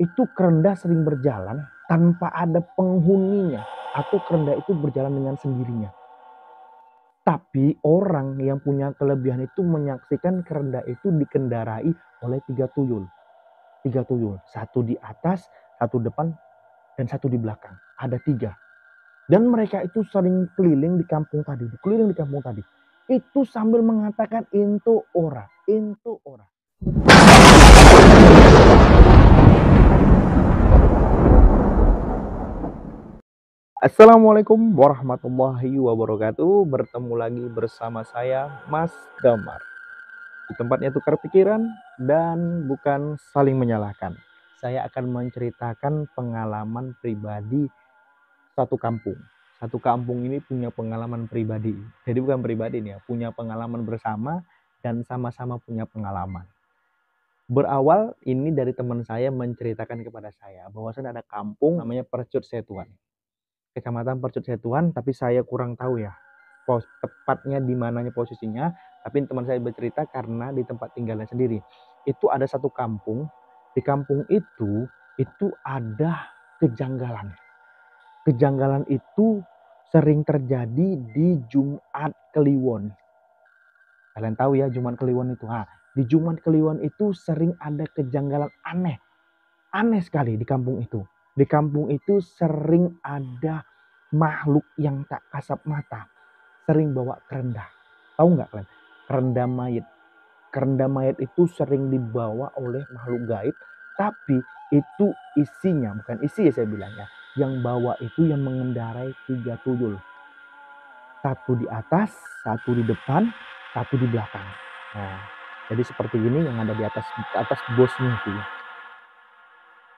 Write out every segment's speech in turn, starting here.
itu kerenda sering berjalan tanpa ada penghuninya atau kerenda itu berjalan dengan sendirinya. Tapi orang yang punya kelebihan itu menyaksikan kerenda itu dikendarai oleh tiga tuyul. Tiga tuyul, satu di atas, satu depan, dan satu di belakang. Ada tiga. Dan mereka itu sering keliling di kampung tadi, keliling di kampung tadi. Itu sambil mengatakan into ora, into ora. Assalamualaikum warahmatullahi wabarakatuh. Bertemu lagi bersama saya Mas Damar. Di tempatnya tukar pikiran dan bukan saling menyalahkan. Saya akan menceritakan pengalaman pribadi satu kampung. Satu kampung ini punya pengalaman pribadi. Jadi bukan pribadi nih ya, punya pengalaman bersama dan sama-sama punya pengalaman. Berawal ini dari teman saya menceritakan kepada saya bahwasanya ada kampung namanya Percut Setuan. Kecamatan Percut Setuan, tapi saya kurang tahu ya tepatnya di mananya posisinya. Tapi teman saya bercerita karena di tempat tinggalnya sendiri. Itu ada satu kampung. Di kampung itu ada kejanggalan. Kejanggalan itu sering terjadi di Jumat Kliwon. Kalian tahu ya Jumat Kliwon itu. Di Jumat Kliwon itu sering ada kejanggalan aneh. Aneh sekali di kampung itu. Di kampung itu sering ada makhluk yang tak kasat mata. Sering bawa kerenda. Tahu nggak kalian? Kerenda mayat. Kerenda mayat itu sering dibawa oleh makhluk gaib. Tapi itu isinya, bukan isi ya saya bilangnya. Yang bawa itu yang mengendarai tiga tuyul. Satu di atas, satu di depan, satu di belakang. Nah, jadi seperti ini yang ada di atas bosnya itu ya.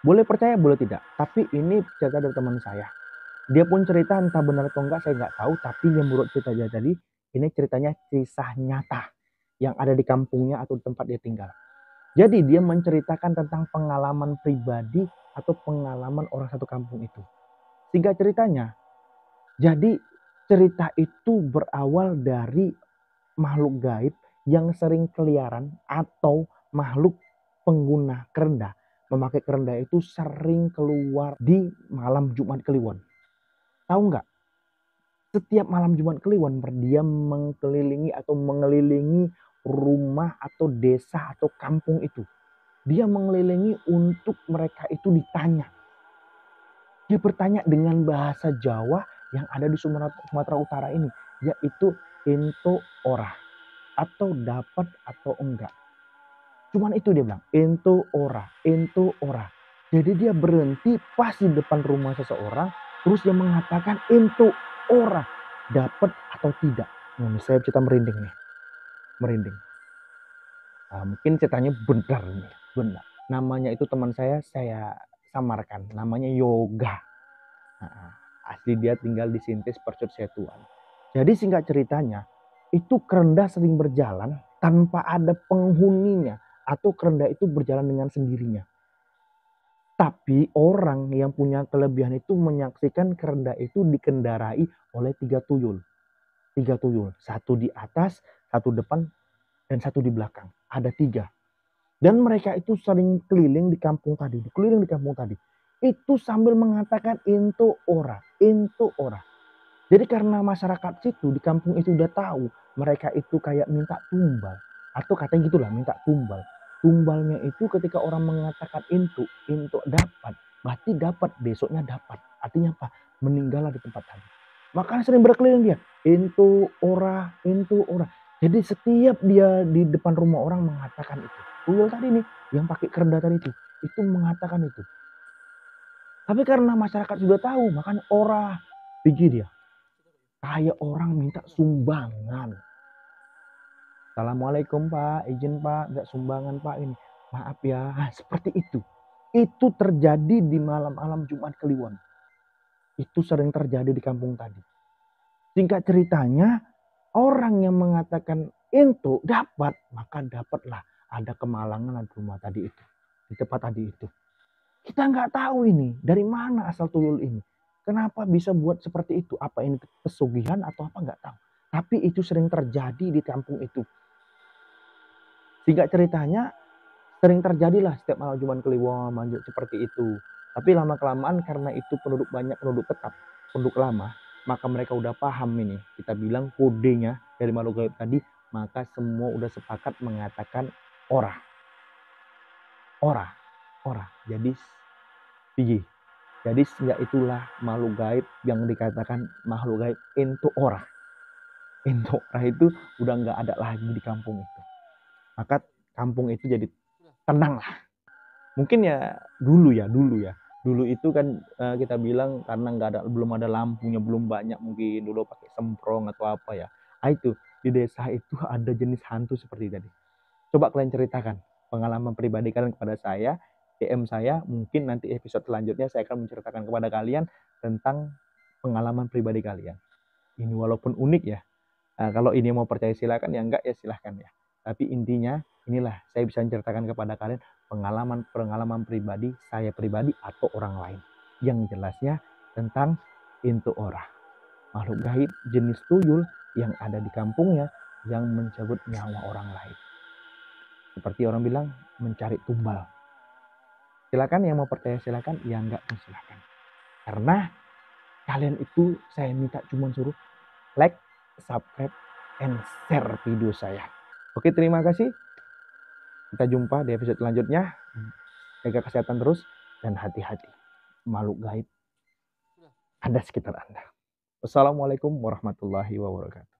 Boleh percaya, boleh tidak. Tapi ini cerita dari teman saya. Dia pun cerita entah benar atau enggak saya nggak tahu. Tapi yang menurut cerita dia tadi, ini ceritanya kisah nyata yang ada di kampungnya atau tempat dia tinggal. Jadi dia menceritakan tentang pengalaman pribadi atau pengalaman orang satu kampung itu. Singkat ceritanya, jadi cerita itu berawal dari makhluk gaib yang sering keliaran atau makhluk pengguna kerenda. Memakai kerenda itu sering keluar di malam Jumat Kliwon. Tahu nggak? Setiap malam Jumat Kliwon dia mengelilingi rumah atau desa atau kampung itu. Dia mengelilingi untuk mereka itu ditanya. Dia bertanya dengan bahasa Jawa yang ada di Sumatera Utara ini, yaitu into ora, atau dapat atau enggak. Cuman itu dia bilang, into ora, into ora. Jadi dia berhenti pas di depan rumah seseorang, terus dia mengatakan into ora, dapat atau tidak. Nah, saya cerita merinding nih, merinding. Mungkin ceritanya benar nih, benar. Namanya itu teman saya samarkan, namanya Yoga. Asli dia tinggal di Sintis Percut Setuan. Jadi singkat ceritanya, itu kerenda sering berjalan tanpa ada penghuninya atau kerenda itu berjalan dengan sendirinya. Tapi orang yang punya kelebihan itu menyaksikan kerenda itu dikendarai oleh tiga tuyul. Tiga tuyul, satu di atas, satu depan, dan satu di belakang. Ada tiga. Dan mereka itu sering keliling di kampung tadi, keliling di kampung tadi. Itu sambil mengatakan into ora, into ora. Jadi karena masyarakat situ di kampung itu udah tahu mereka itu kayak minta tumbal. Atau katanya gitulah minta tumbal. Tumbalnya itu ketika orang mengatakan into dapat. Berarti dapat, besoknya dapat. Artinya apa? Meninggallah di tempat tadi. Makanya sering berkeliling dia. Into ora, into ora. Jadi setiap dia di depan rumah orang mengatakan itu. Tuyul tadi nih yang pakai kerenda tadi itu mengatakan itu. Tapi karena masyarakat sudah tahu, makanya ora pikir dia. Kayak orang minta sumbangan. Assalamualaikum Pak, izin Pak, enggak sumbangan Pak ini. Maaf ya, seperti itu. Itu terjadi di malam-malam Jumat Kliwon. Itu sering terjadi di kampung tadi. Singkat ceritanya, orang yang mengatakan itu dapat, maka dapatlah ada kemalangan di rumah tadi itu. Di tempat tadi itu. Kita nggak tahu ini, dari mana asal tuyul ini. Kenapa bisa buat seperti itu? Apa ini pesugihan atau apa nggak tahu. Tapi itu sering terjadi di kampung itu. Singkat ceritanya, Sering terjadilah setiap malam Jumat Kliwon manjat seperti itu. Tapi lama-kelamaan karena itu penduduk banyak, penduduk tetap, penduduk lama, maka mereka udah paham ini. Kita bilang kodenya dari makhluk gaib tadi, maka semua udah sepakat mengatakan ora, ora, ora. Jadi biji. Jadi sejak itulah makhluk gaib yang dikatakan makhluk gaib ento ora. Ento ora itu udah nggak ada lagi di kampung itu. Maka kampung itu jadi tenang lah. Mungkin ya dulu itu kan kita bilang karena nggak ada, belum ada lampunya, belum banyak, mungkin dulu pakai semprong atau apa ya. Itu di desa itu ada jenis hantu seperti tadi. Coba kalian ceritakan pengalaman pribadi kalian kepada saya, DM saya, mungkin nanti episode selanjutnya saya akan menceritakan kepada kalian tentang pengalaman pribadi kalian. Ini walaupun unik ya. Nah, kalau ini mau percaya silakan, ya enggak ya silahkan ya. Tapi intinya inilah saya bisa menceritakan kepada kalian pengalaman pribadi saya pribadi atau orang lain. Yang jelasnya tentang intu ora. Makhluk gaib jenis tuyul yang ada di kampungnya yang mencabut nyawa orang lain. Seperti orang bilang mencari tumbal. Silakan yang mau percaya silakan, yang enggak pun silakan. Karena kalian itu saya minta cuma suruh like, subscribe, and share video saya. Oke, terima kasih. Kita jumpa di episode selanjutnya. Jaga kesehatan terus dan hati-hati. Makhluk gaib ada sekitar Anda. Wassalamualaikum warahmatullahi wabarakatuh.